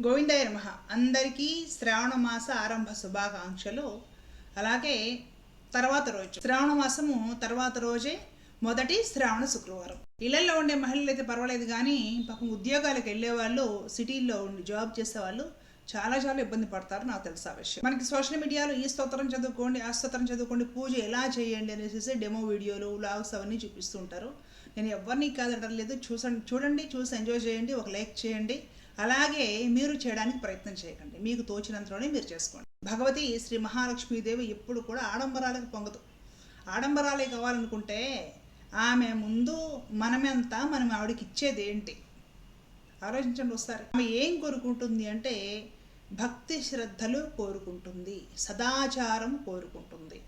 గోవిందాయ నమః. అందరికీ శ్రావణ మాస ఆరంభ శుభాకాంక్షలు. అలాగే తర్వాత రోజు శ్రావణ మాసము తర్వాత రోజే మొదటి శ్రావణ శుక్రవారం. ఇళ్లలో ఉండే మహిళలు అయితే పర్వాలేదు, కానీ పాపం ఉద్యోగాలకు వెళ్ళే వాళ్ళు, సిటీల్లో ఉండి జాబ్ చేసే వాళ్ళు చాలా ఇబ్బంది పడతారు. నాకు తెలుసా విషయం. మనకి సోషల్ మీడియాలో ఈ స్తోత్రం చదువుకోండి, ఆ స్తోత్రం చదువుకోండి, పూజ ఎలా చేయండి అనేసి డెమో వీడియోలు, వ్లాగ్స్ అవన్నీ చూపిస్తూ ఉంటారు. నేను ఎవరిని కాదనడం లేదు. చూడండి, చూసి ఎంజాయ్ చేయండి, ఒక లైక్ చేయండి. అలాగే మీరు చేయడానికి ప్రయత్నం చేయకండి, మీకు తోచినంతలోనే మీరు చేసుకోండి. భగవతి శ్రీ మహాలక్ష్మీదేవి ఎప్పుడు కూడా ఆడంబరాలకు పొంగదు. ఆడంబరాలే కావాలనుకుంటే ఆమె ముందు మనం ఆవిడకి ఇచ్చేది ఏంటి ఆలోచించండి ఒకసారి. ఆమె ఏం కోరుకుంటుంది అంటే భక్తి శ్రద్ధలు కోరుకుంటుంది, సదాచారం కోరుకుంటుంది.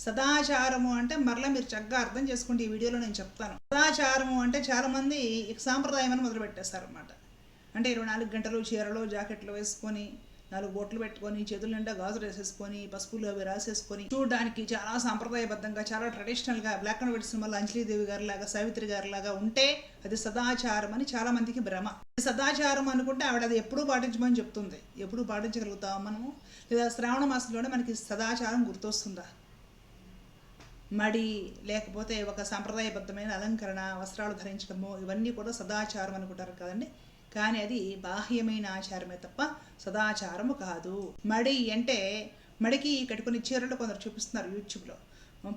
సదాచారము అంటే మరలా మీరు చక్కగా అర్థం చేసుకోండి, ఈ వీడియోలో నేను చెప్తాను. సదాచారము అంటే చాలామంది సాంప్రదాయం అని మొదలు పెట్టేస్తారు అన్నమాట. అంటే 24 గంటలు చీరలు జాకెట్లు వేసుకొని, 4 బొట్లు పెట్టుకొని, చేతుల నిండా గాజులు వేసేసుకొని, పసుపులు అవి రాసేసుకొని, చూడడానికి చాలా సాంప్రదాయబద్ధంగా, చాలా ట్రెడిషనల్గా, బ్లాక్ అండ్ వైట్ సినిమాలో అంజలీదేవి గారి లాగా, సావిత్రి గారి లాగా ఉంటే అది సదాచారం అని చాలా మందికి భ్రమ. సదాచారం అనుకుంటే ఆవిడ అది ఎప్పుడూ పాటించమని చెప్తుంది. ఎప్పుడు పాటించగలుగుతాం మనము? లేదా శ్రావణ మాసంలోనే మనకి సదాచారం గుర్తొస్తుందా? మడి లేకపోతే ఒక సాంప్రదాయబద్ధమైన అలంకరణ, వస్త్రాలు ధరించడము, ఇవన్నీ కూడా సదాచారం అనుకుంటారు కదండి. కానీ అది బాహ్యమైన ఆచారమే తప్ప సదాచారము కాదు. మడి అంటే మడికి కట్టుకునే చీరలు కొందరు చూపిస్తున్నారు యూట్యూబ్లో.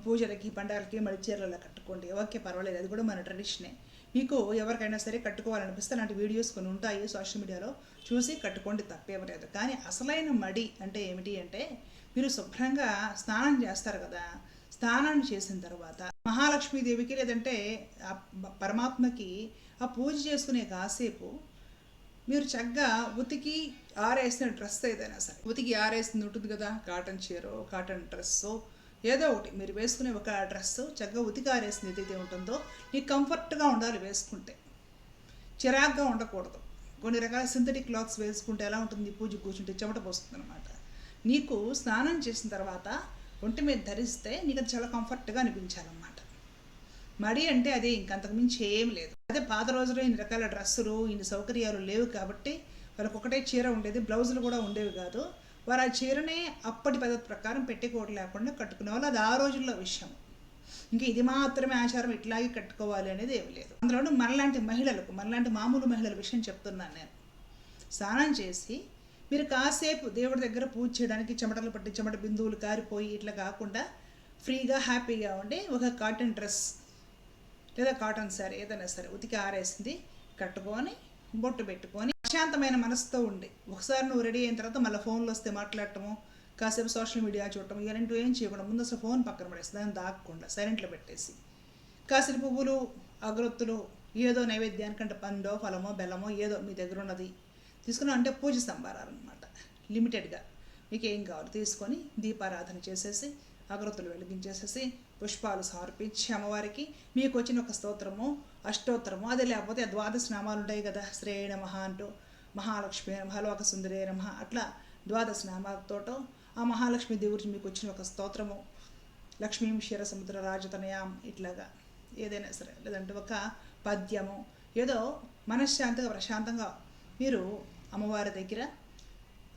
పూజలకి పండగలకి మడి చీరలు కట్టుకోండి, ఓకే పర్వాలేదు, అది కూడా మన ట్రెడిషనే. మీకు ఎవరికైనా సరే కట్టుకోవాలనిపిస్తే అలాంటి వీడియోస్ కొన్ని ఉంటాయి సోషల్ మీడియాలో, చూసి కట్టుకోండి, తప్పేమలేదు. కానీ అసలైన మడి అంటే ఏమిటి అంటే, మీరు శుభ్రంగా స్నానం చేస్తారు కదా, స్నానం చేసిన తర్వాత మహాలక్ష్మీదేవికి లేదంటే పరమాత్మకి ఆ పూజ చేసుకునే కాసేపు మీరు చక్కగా ఉతికి ఆరేసిన డ్రెస్ ఏదైనా సరే, ఉతికి ఆరేసింది ఉంటుంది కదా, కాటన్ చీరో కాటన్ డ్రెస్సో ఏదో ఒకటి మీరు వేసుకునే ఒక డ్రెస్ చక్కగా ఉతికి ఆరేసింది ఏదైతే ఉంటుందో నీకు కంఫర్ట్గా ఉండాలి వేసుకుంటే, చిరాగ్గా ఉండకూడదు. కొన్ని రకాల సింథటిక్ క్లాత్స్ వేసుకుంటే ఎలా ఉంటుంది, పూజ కూర్చుంటే చెమట పోస్తుంది అనమాట. నీకు స్నానం చేసిన తర్వాత ఒంటి మీద ధరిస్తే నీకు అది చాలా కంఫర్ట్గా అనిపించాలన్నమాట. మడి అంటే అదే, ఇంకంతకుమించి ఏం లేదు. అదే పాత రోజుల్లో ఇన్ని రకాల డ్రెస్సులు, ఇన్ని సౌకర్యాలు లేవు కాబట్టి వాళ్ళకి ఒకటే చీర ఉండేది, బ్లౌజులు కూడా ఉండేవి కాదు. వారు ఆ చీరనే అప్పటి పద్ధతి ప్రకారం పెట్టికోవడం లేకుండా కట్టుకునే వాళ్ళు. అది ఆ రోజుల్లో విషయం. ఇంకా ఇది మాత్రమే ఆచారం, ఇట్లాగే కట్టుకోవాలి అనేది ఏమి లేదు. అందులో మనలాంటి మహిళలకు, మనలాంటి మామూలు మహిళల విషయం చెప్తున్నాను నేను. స్నానం చేసి మీరు కాసేపు దేవుడి దగ్గర పూజ చేయడానికి చెమటలు పట్టి చెమట బిందువులు కారిపోయి ఇట్లా కాకుండా ఫ్రీగా హ్యాపీగా ఉండి ఒక కాటన్ డ్రెస్ లేదా కాటన్ శారీ ఏదైనా సరే ఉతికి ఆరేసింది కట్టుకొని, బొట్టు పెట్టుకొని, ప్రశాంతమైన మనసుతో ఉండి, ఒకసారి నువ్వు రెడీ అయిన తర్వాత మళ్ళీ ఫోన్లో వస్తే మాట్లాడటము, కాసేపు సోషల్ మీడియా చూడటం, ఇలాంటివి ఏం చేయకుండా ముందు అసలు ఫోన్ పక్కన పడేసి దాన్ని దాక్కుండా సైలెంట్లో పెట్టేసి, కాసేపు పువ్వులు అగరొత్తులు ఏదో నైవేద్యానికంటే పండో ఫలమో బెల్లమో ఏదో మీ దగ్గర ఉన్నది తీసుకుని, అంటే పూజ సంబారాలు అనమాట, లిమిటెడ్గా మీకు ఏం కావాలి తీసుకొని దీపారాధన చేసేసి, అగరొత్తులు వెలిగించేసేసి, పుష్పాలు సమర్పించి అమ్మవారికి మీకు వచ్చిన ఒక స్తోత్రము, అష్టోత్తరము, అదే లేకపోతే ద్వాదశ నామాలు ఉంటాయి కదా, శ్రేయ నమః అంటూ, మహాలక్ష్మి మహాలోక సుందరే నమః, అట్లా ద్వాదశ నామాలతోటో ఆ మహాలక్ష్మి దేవి గురించి మీకు వచ్చిన ఒక స్తోత్రము, లక్ష్మీం క్షీర సముద్ర రాజతనయాం, ఇట్లాగా ఏదైనా సరే, లేదంటే ఒక పద్యము ఏదో మనశ్శాంతిగా ప్రశాంతంగా మీరు అమ్మవారి దగ్గర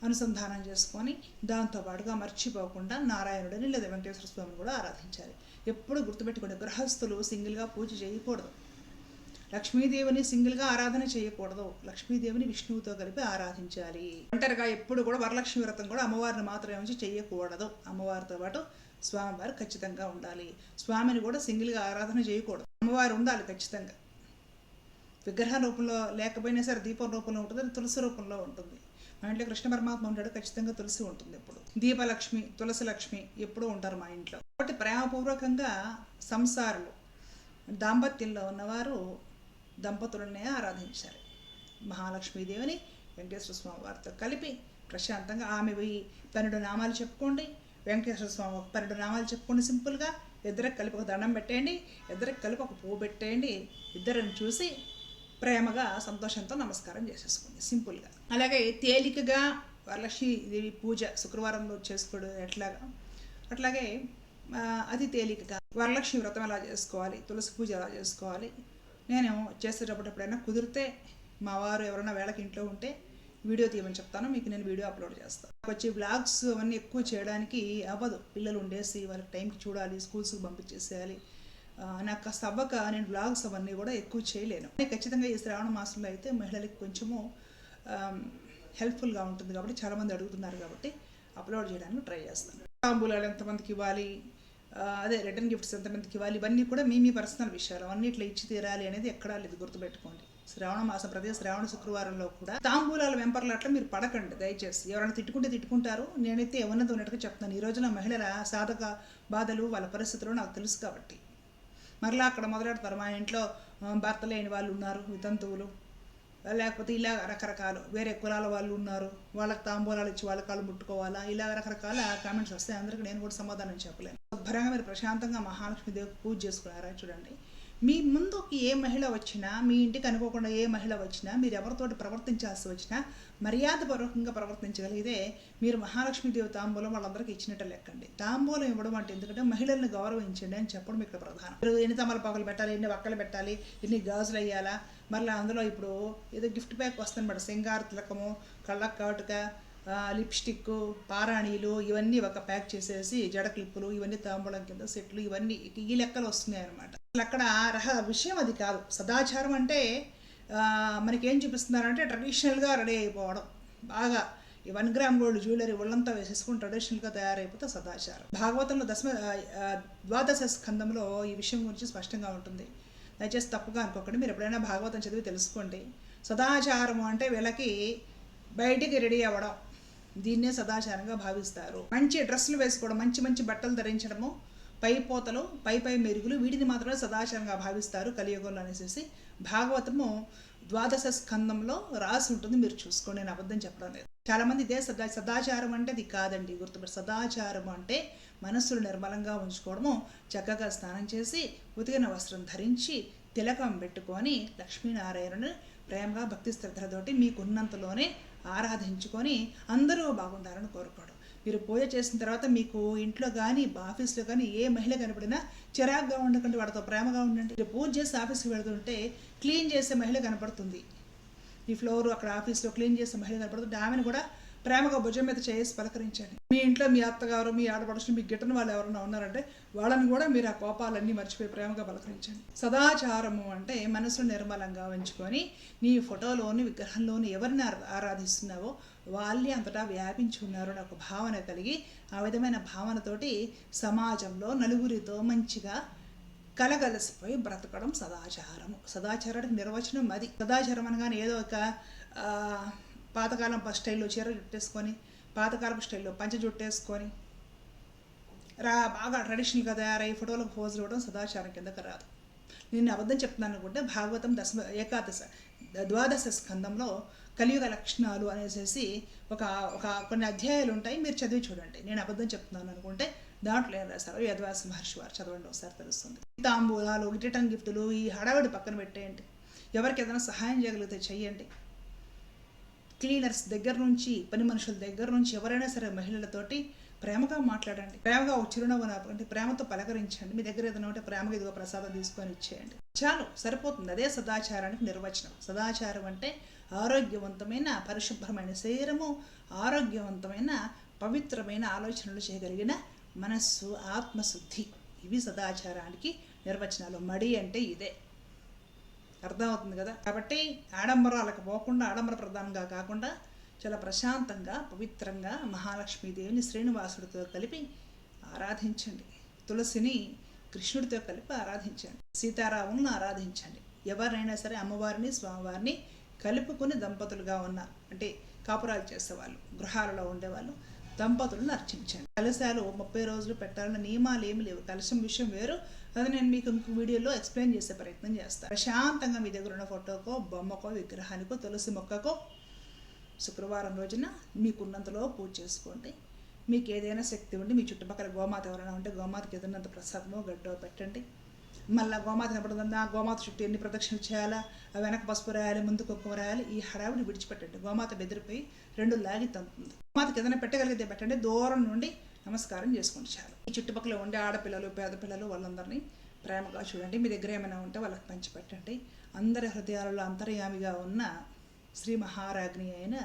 అనుసంధానం చేసుకొని, దాంతోపాటుగా మర్చిపోకుండా నారాయణుడిని లేదా వెంకటేశ్వర స్వామిని కూడా ఆరాధించాలి. ఎప్పుడు గుర్తుపెట్టుకోండి, గృహస్థులు సింగిల్గా పూజ చేయకూడదు, లక్ష్మీదేవిని సింగిల్గా ఆరాధన చేయకూడదు, లక్ష్మీదేవిని విష్ణువుతో కలిపి ఆరాధించాలి. ఒంటరిగా ఎప్పుడు కూడా వరలక్ష్మి వ్రతం కూడా అమ్మవారిని మాత్రమే ఉంచి చేయకూడదు. అమ్మవారితో పాటు స్వామివారు ఖచ్చితంగా ఉండాలి. స్వామిని కూడా సింగిల్గా ఆరాధన చేయకూడదు, అమ్మవారు ఉండాలి ఖచ్చితంగా. విగ్రహ రూపంలో లేకపోయినా సరే దీపం రూపంలో ఉంటుంది, తులసి రూపంలో ఉంటుంది. మా ఇంట్లో కృష్ణ పరమాత్మ ఉంటాడు, ఖచ్చితంగా తులసి ఉంటుంది. ఎప్పుడు దీపలక్ష్మి, తులసి లక్ష్మి ఎప్పుడూ ఉంటారు మా ఇంట్లో. కాబట్టి ప్రేమపూర్వకంగా సంసారులు, దాంపత్యంలో ఉన్నవారు దంపతులనే ఆరాధించాలి. మహాలక్ష్మీదేవిని వెంకటేశ్వర స్వామి వారితో కలిపి ప్రశాంతంగా ఆమె 12 నామాలు చెప్పుకోండి, వెంకటేశ్వర స్వామి 12 నామాలు చెప్పుకోండి. సింపుల్గా ఇద్దరికి కలిపి ఒక దండం పెట్టేయండి, ఇద్దరికి కలిపి ఒక పువ్వు పెట్టేయండి, ఇద్దరిని చూసి ప్రేమగా సంతోషంతో నమస్కారం చేసేసుకోండి సింపుల్గా. అలాగే తేలికగా వరలక్ష్మీదేవి పూజ శుక్రవారం రోజు చేసుకోవడం ఎట్లాగా, అట్లాగే అతి తేలికగా వరలక్ష్మి వ్రతం ఎలా చేసుకోవాలి, తులసి పూజ ఎలా చేసుకోవాలి, నేను చేసేటప్పుడు ఎప్పుడైనా కుదిరితే మా వారు ఎవరైనా వేళకి ఇంట్లో ఉంటే వీడియో తీయమని చెప్తాను, మీకు నేను వీడియో అప్లోడ్ చేస్తాను. వచ్చి బ్లాగ్స్ అవన్నీ ఎక్కువ చేయడానికి అవ్వదు, పిల్లలు ఉండేసి వాళ్ళకి టైంకి చూడాలి, స్కూల్స్కి పంపించేసేయాలి. నాకు కాస్త అవ్వక నేను బ్లాగ్స్ అవన్నీ కూడా ఎక్కువ చేయలేను. ఖచ్చితంగా ఈ శ్రావణ మాసంలో అయితే మహిళలకి కొంచెము హెల్ప్ఫుల్గా ఉంటుంది కాబట్టి చాలామంది అడుగుతున్నారు కాబట్టి అప్లోడ్ చేయడానికి ట్రై చేస్తాను. తాంబూలాలు ఎంతమందికి ఇవ్వాలి, అదే రిటర్న్ గిఫ్ట్స్ ఎంతమందికి ఇవ్వాలి, ఇవన్నీ కూడా మీ పర్సనల్ విషయాలు, అవన్నీ ఇట్లా ఇచ్చి తీరాలి అనేది ఎక్కడా లేదు, గుర్తుపెట్టుకోండి. శ్రావణ మాసం ప్రతి శ్రావణ శుక్రవారంలో కూడా తాంబూలాల వెంపర్లు అట్లా మీరు పడకండి దయచేసి. ఎవరైనా తిట్టుకుంటే తిట్టుకుంటారు, నేనైతే ఉన్నది ఉన్నట్టుగా చెప్తాను. ఈ రోజున మహిళల సాధక బాధలు వాళ్ళ పరిస్థితులు నాకు తెలుసు కాబట్టి. మరలా అక్కడ మొదలెడతారు, మా ఇంట్లో భర్త లేని వాళ్ళు ఉన్నారు, వితంతువులు, లేకపోతే ఇలా రకరకాలు వేరే కులాల వాళ్ళు ఉన్నారు, వాళ్ళకి తాంబూలాలు ఇచ్చి వాళ్ళ కాళ్ళు ముట్టుకోవాలా, ఇలా రకరకాల కామెంట్స్ వస్తాయి. అందరికీ నేను కూడా సమాధానం చెప్పలేను. శుభ్రంగా మీరు ప్రశాంతంగా మహాలక్ష్మీదేవికి పూజ చేసుకున్నారా చూడండి. మీ ముందుకి ఏ మహిళ వచ్చినా, మీ ఇంటికి అనుకోకుండా ఏ మహిళ వచ్చినా, మీరు ఎవరితోటి ప్రవర్తించాల్సి వచ్చినా మర్యాదపూర్వకంగా ప్రవర్తించగలిగితే మీరు మహాలక్ష్మీదేవి తాంబూలం వాళ్ళందరికీ ఇచ్చినట్టు లెక్కండి. తాంబూలం ఇవ్వడం అంటే ఎందుకంటే మహిళల్ని గౌరవించండి అని చెప్పడం ఇక్కడ ప్రధానం. మీరు ఎన్ని తమలపాకులు పెట్టాలి, ఎన్ని వక్కలు పెట్టాలి, ఎన్ని గాజులు వేయాలా, మళ్ళీ అందులో ఇప్పుడు ఏదో గిఫ్ట్ ప్యాక్ వస్తుందన్నమాట, సింగార తిలకము, కళ్ళకు కాటుక, లిప్స్టిక్, పారాణీలు, ఇవన్నీ ఒక ప్యాక్ చేసేసి జడ క్లిప్పులు, ఇవన్నీ తాంబూలం కింద సెట్లు, ఇవన్నీ ఈ లెక్కలు వస్తున్నాయి అనమాట. అక్కడ విషయం అది కాదు. సదాచారం అంటే మనకేం చూపిస్తున్నారంటే ట్రెడిషనల్గా రెడీ అయిపోవడం, బాగా ఈ 1 గ్రామ్ గోల్డ్ జ్యువెలరీ ఒళ్ళంతా వేసేసుకుని ట్రెడిషనల్గా తయారైపోతే సదాచారం. భాగవతంలో ద్వాదశ స్కందంలో ఈ విషయం గురించి స్పష్టంగా ఉంటుంది. దయచేసి తప్పుగా అనుకోకండి, మీరు ఎప్పుడైనా భాగవతం చదివి తెలుసుకోండి. సదాచారము అంటే వీళ్ళకి బయటికి రెడీ అవ్వడం, దీన్నే సదాచారంగా భావిస్తారు. మంచి డ్రెస్సులు వేసుకోవడం, మంచి మంచి బట్టలు ధరించడము, పై పోతలు, పై మెరుగులు, వీటిని మాత్రమే సదాచారంగా భావిస్తారు కలియుగంలో అనేసి భాగవతము ద్వాదశ స్కందంలో రాసి ఉంటుంది, మీరు చూసుకోండి, నేను అబద్ధం చెప్పడం లేదు. చాలామంది ఇదే సదాచారం అంటే అది కాదండి, గుర్తుపెట్టి. సదాచారం అంటే మనస్సును నిర్మలంగా ఉంచుకోవడము, చక్కగా స్నానం చేసి ఉతికిన వస్త్రం ధరించి తిలకం పెట్టుకొని లక్ష్మీనారాయణుని ప్రేమగా భక్తి శ్రద్ధలతోటి మీకున్నంతలోనే ఆరాధించుకొని అందరూ బాగుండాలని కోరుకోవడం. మీరు పూజ చేసిన తర్వాత మీకు ఇంట్లో కానీ ఆఫీస్లో కానీ ఏ మహిళ కనపడినా చిరాగ్గా ఉండకండి, వాడితో ప్రేమగా ఉండండి. మీరు పూజ చేసి ఆఫీస్కి వెళుతుంటే క్లీన్ చేసే మహిళ కనపడుతుంది, ఈ ఫ్లోర్ అక్కడ ఆఫీస్లో క్లీన్ చేసే మహిళ కనపడుతుంది, ఆమెను కూడా ప్రేమగా భుజం మీద చేసి పలకరించండి. మీ ఇంట్లో మీ అత్తగారు, మీ ఆడపడుచులు, మీ గిట్టని వాళ్ళు ఎవరైనా ఉన్నారంటే వాళ్ళని కూడా మీరు ఆ కోపాలన్నీ మర్చిపోయి ప్రేమగా పలకరించండి. సదాచారము అంటే మనసును నిర్మలంగా ఉంచుకొని నీ ఫోటోలోని విగ్రహంలోని ఎవరిని ఆరాధిస్తున్నావో వాళ్ళే అంతటా వ్యాపించి ఉన్నారు అని ఒక భావన కలిగి, ఆ విధమైన భావనతోటి సమాజంలో నలుగురితో మంచిగా కలగలసిపోయి బ్రతకడం సదాచారము. సదాచారానికి నిర్వచనం అది. సదాచారం అనగానే ఏదో ఒక పాతకాలం స్టైల్లో చీర చుట్టేసుకొని, పాతకాలపు స్టైల్లో పంచ చుట్టేసుకొని బాగా ట్రెడిషనల్గా తయారై ఫోటోలకు పోజులు ఇవ్వడం సదాచారం కిందకి రాదు. నేను అబద్ధం చెప్తున్నాను అనుకుంటే భాగవతం ద్వాదశ స్కందంలో కలియుగ లక్షణాలు అనేసి కొన్ని అధ్యాయాలు ఉంటాయి, మీరు చదివి చూడండి. నేను అబద్ధం చెప్తున్నాను అనుకుంటే దాంట్లో ఏం రాశారు వేదవ్యాస మహర్షి వారు, చదవండి ఒకసారి తెలుస్తుంది. తాంబూలాలు, రిటర్న్ గిఫ్టులు, ఈ హడావిడి పక్కన పెట్టేయండి. ఎవరికి ఏదైనా సహాయం చేయగలిగితే చెయ్యండి. క్లీనర్స్ దగ్గర నుంచి, పని మనుషుల దగ్గర నుంచి ఎవరైనా సరే మహిళలతోటి ప్రేమగా మాట్లాడండి, ప్రేమగా ఒక చిరునవ్వు నాపకండి, ప్రేమతో పలకరించండి. మీ దగ్గర ఏదైనా ఉంటే ప్రేమగా ఇదిగో ప్రసాదం తీసుకొని ఇచ్చేయండి, చాలు, సరిపోతుంది. అదే సదాచారానికి నిర్వచనం. సదాచారం అంటే ఆరోగ్యవంతమైన పరిశుభ్రమైన శరీరము, ఆరోగ్యవంతమైన పవిత్రమైన ఆలోచనలు చేయగలిగిన మనస్సు, ఆత్మశుద్ధి, ఇవి సదాచారానికి నిర్వచనాలు. మడి అంటే ఇదే, అర్థమవుతుంది కదా. కాబట్టి ఆడంబరాలకు పోకుండా, ఆడంబర ప్రధానంగా కాకుండా చాలా ప్రశాంతంగా పవిత్రంగా మహాలక్ష్మీదేవిని శ్రీనివాసుడితో కలిపి ఆరాధించండి. తులసిని కృష్ణుడితో కలిపి ఆరాధించండి. సీతారాములను ఆరాధించండి. ఎవరైనా సరే అమ్మవారిని స్వామివారిని కలుపుకొని దంపతులుగా ఉన్న, అంటే కాపురాలు చేసేవాళ్ళు, గృహాలలో ఉండేవాళ్ళు దంపతులను అర్చించండి. కలశాలు 30 రోజులు పెట్టాలన్న నియమాలు ఏమి లేవు. కలశం విషయం వేరు, అది నేను మీకు ఇంకో వీడియోలో ఎక్స్ప్లెయిన్ చేసే ప్రయత్నం చేస్తాను. ప్రశాంతంగా మీ దగ్గర ఉన్న ఫోటోకో, బొమ్మకో, విగ్రహానికో, తులసి మొక్కకో శుక్రవారం రోజున మీకున్నంతలో పూజ చేసుకోండి. మీకు ఏదైనా శక్తి ఉండి మీ చుట్టుపక్కల గోమాత ఎవరైనా ఉంటే గోమాతకి ఏదైనంత ప్రసాదమో గడ్డో పెట్టండి. మళ్ళీ గోమాత కనపడుతుందా, గోమాత చుట్టూ ఎన్ని ప్రదక్షిణలు చేయాలా, వెనక పసుపు రాయాలి, ముందు కుంకుమ రాయాలి, ఈ హడావిడి విడిచిపెట్టండి. గోమాత బెదిరిపోయి 2 లాగి తంతుంది. గోమాతకి ఏదైనా పెట్టగలిగితే పెట్టండి, దూరం నుండి నమస్కారం చేసుకోండి చాలు. ఈ చుట్టుపక్కల ఉండే ఆడపిల్లలు, పేద పిల్లలు వాళ్ళందరినీ ప్రేమగా చూడండి. మీ దగ్గర ఏమైనా ఉంటే వాళ్ళకి పంచిపెట్టండి. అందరి హృదయాలలో అంతర్యామిగా ఉన్న శ్రీ మహారాజ్ఞి అయిన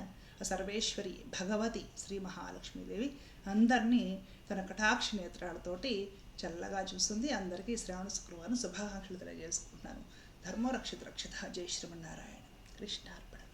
ఆ సర్వేశ్వరి భగవతి శ్రీ మహాలక్ష్మీదేవి అందరినీ తన కటాక్ష నేత్రాలతోటి చల్లగా చూస్తుంది. అందరికీ శ్రావణ శుక్రవారం శుభాకాంక్షలు తెలియజేసుకుంటున్నాను. ధర్మో రక్షిత రక్షిత. జై శ్రీమన్నారాయణ. కృష్ణార్పణ.